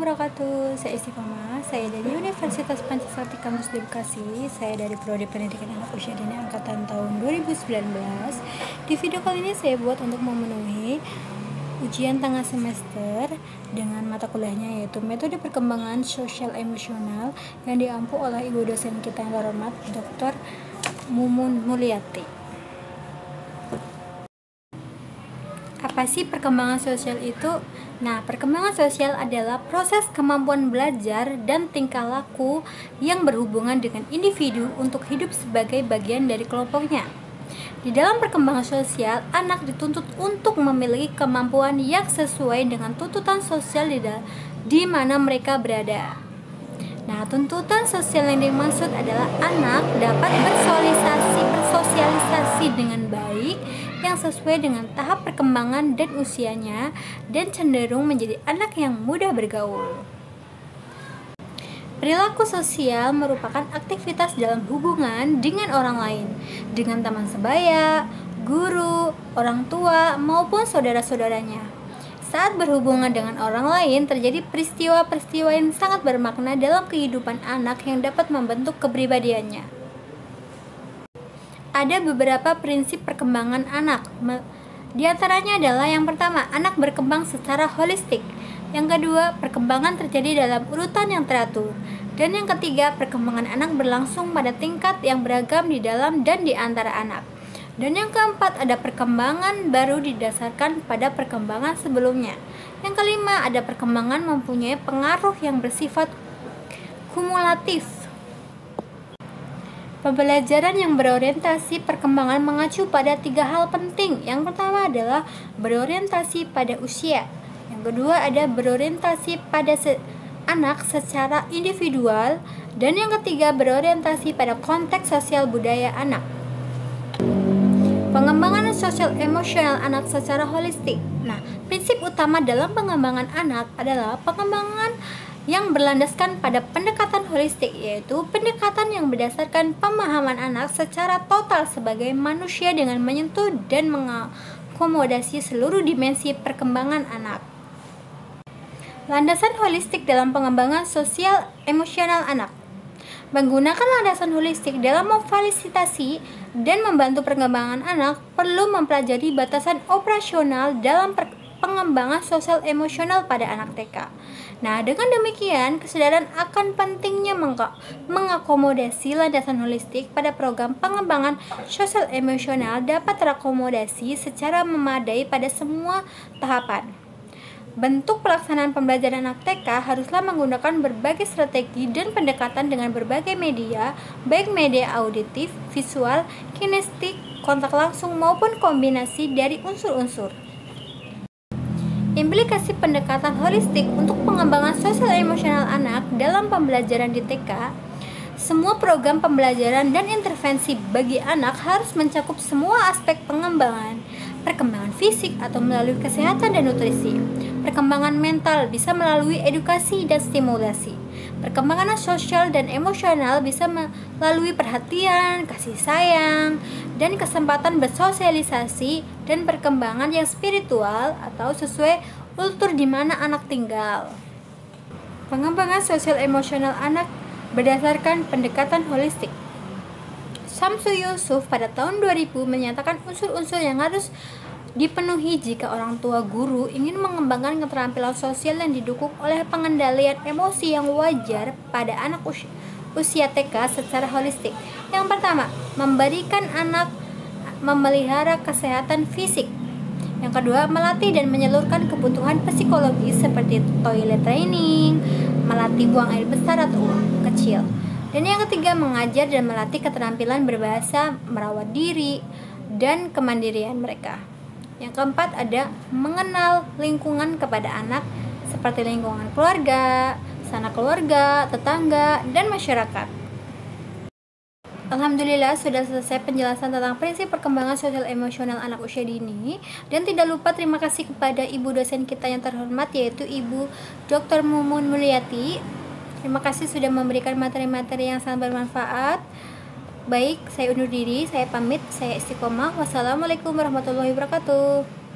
wabarakatuh. Saya Istiqomah. Saya dari Universitas Pancasila Kampus di Bekasi. Saya dari Prodi Pendidikan Anak Usia Dini angkatan tahun 2019. Di video kali ini saya buat untuk memenuhi ujian tengah semester dengan mata kuliahnya yaitu Metode Perkembangan Sosial Emosional yang diampu oleh ibu dosen kita yang terhormat Dr. Mumun Mulyati. Apa sih perkembangan sosial itu? Nah, perkembangan sosial adalah proses kemampuan belajar dan tingkah laku yang berhubungan dengan individu untuk hidup sebagai bagian dari kelompoknya. Di dalam perkembangan sosial, anak dituntut untuk memiliki kemampuan yang sesuai dengan tuntutan sosial di mana mereka berada. Nah, tuntutan sosial yang dimaksud adalah anak dapat bersosialisasi dengan baik yang sesuai dengan tahap perkembangan dan usianya dan cenderung menjadi anak yang mudah bergaul. Perilaku sosial merupakan aktivitas dalam hubungan dengan orang lain, dengan teman sebaya, guru, orang tua, maupun saudara-saudaranya. Saat berhubungan dengan orang lain, terjadi peristiwa-peristiwa yang sangat bermakna dalam kehidupan anak yang dapat membentuk kepribadiannya. Ada beberapa prinsip perkembangan anak. Di antaranya adalah yang pertama, anak berkembang secara holistik. Yang kedua, perkembangan terjadi dalam urutan yang teratur. Dan yang ketiga, perkembangan anak berlangsung pada tingkat yang beragam di dalam dan di antara anak. Dan yang keempat, ada perkembangan baru didasarkan pada perkembangan sebelumnya. Yang kelima, ada perkembangan mempunyai pengaruh yang bersifat kumulatif. Pembelajaran yang berorientasi perkembangan mengacu pada 3 hal penting. Yang pertama adalah berorientasi pada usia. Yang kedua ada berorientasi pada anak secara individual. Dan yang ketiga berorientasi pada konteks sosial budaya anak. Pengembangan sosial emosional anak secara holistik. Nah, prinsip utama dalam pengembangan anak adalah pengembangan yang berlandaskan pada pendekatan holistik, yaitu pendekatan yang berdasarkan pemahaman anak secara total sebagai manusia dengan menyentuh dan mengakomodasi seluruh dimensi perkembangan anak. Landasan holistik dalam pengembangan sosial emosional anak. Menggunakan landasan holistik dalam memfasilitasi dan membantu perkembangan anak perlu mempelajari batasan operasional dalam pengembangan sosial emosional pada anak TK. Nah, dengan demikian, kesadaran akan pentingnya mengakomodasi landasan holistik pada program pengembangan sosial emosional dapat terakomodasi secara memadai pada semua tahapan. Bentuk pelaksanaan pembelajaran anak TK haruslah menggunakan berbagai strategi dan pendekatan dengan berbagai media, baik media auditif, visual, kinestetik, kontak langsung maupun kombinasi dari unsur-unsur. Implikasi pendekatan holistik untuk pengembangan sosial emosional anak dalam pembelajaran di TK. Semua program pembelajaran dan intervensi bagi anak harus mencakup semua aspek pengembangan, perkembangan fisik atau melalui kesehatan dan nutrisi, perkembangan mental bisa melalui edukasi dan stimulasi, perkembangan sosial dan emosional bisa melalui perhatian, kasih sayang, dan kesempatan bersosialisasi, dan perkembangan yang spiritual atau sesuai kultur di mana anak tinggal. Pengembangan sosial emosional anak berdasarkan pendekatan holistik. Samsu Yusuf pada tahun 2000 menyatakan unsur-unsur yang harus dipenuhi jika orang tua guru ingin mengembangkan keterampilan sosial yang didukung oleh pengendalian emosi yang wajar pada anak usia TK secara holistik. Yang pertama, memberikan anak memelihara kesehatan fisik. Yang kedua, melatih dan menyalurkan kebutuhan psikologis seperti toilet training, melatih buang air besar atau kecil. Dan yang ketiga, mengajar dan melatih keterampilan berbahasa, merawat diri, dan kemandirian mereka. Yang keempat ada mengenal lingkungan kepada anak seperti lingkungan keluarga, sanak keluarga, tetangga, dan masyarakat. Alhamdulillah sudah selesai penjelasan tentang prinsip perkembangan sosial emosional anak usia dini. Dan tidak lupa terima kasih kepada ibu dosen kita yang terhormat yaitu Ibu Dr. Mumun Mulyati. Terima kasih sudah memberikan materi-materi yang sangat bermanfaat. Baik, saya undur diri, saya pamit, saya Istiqomah. Wassalamualaikum warahmatullahi wabarakatuh.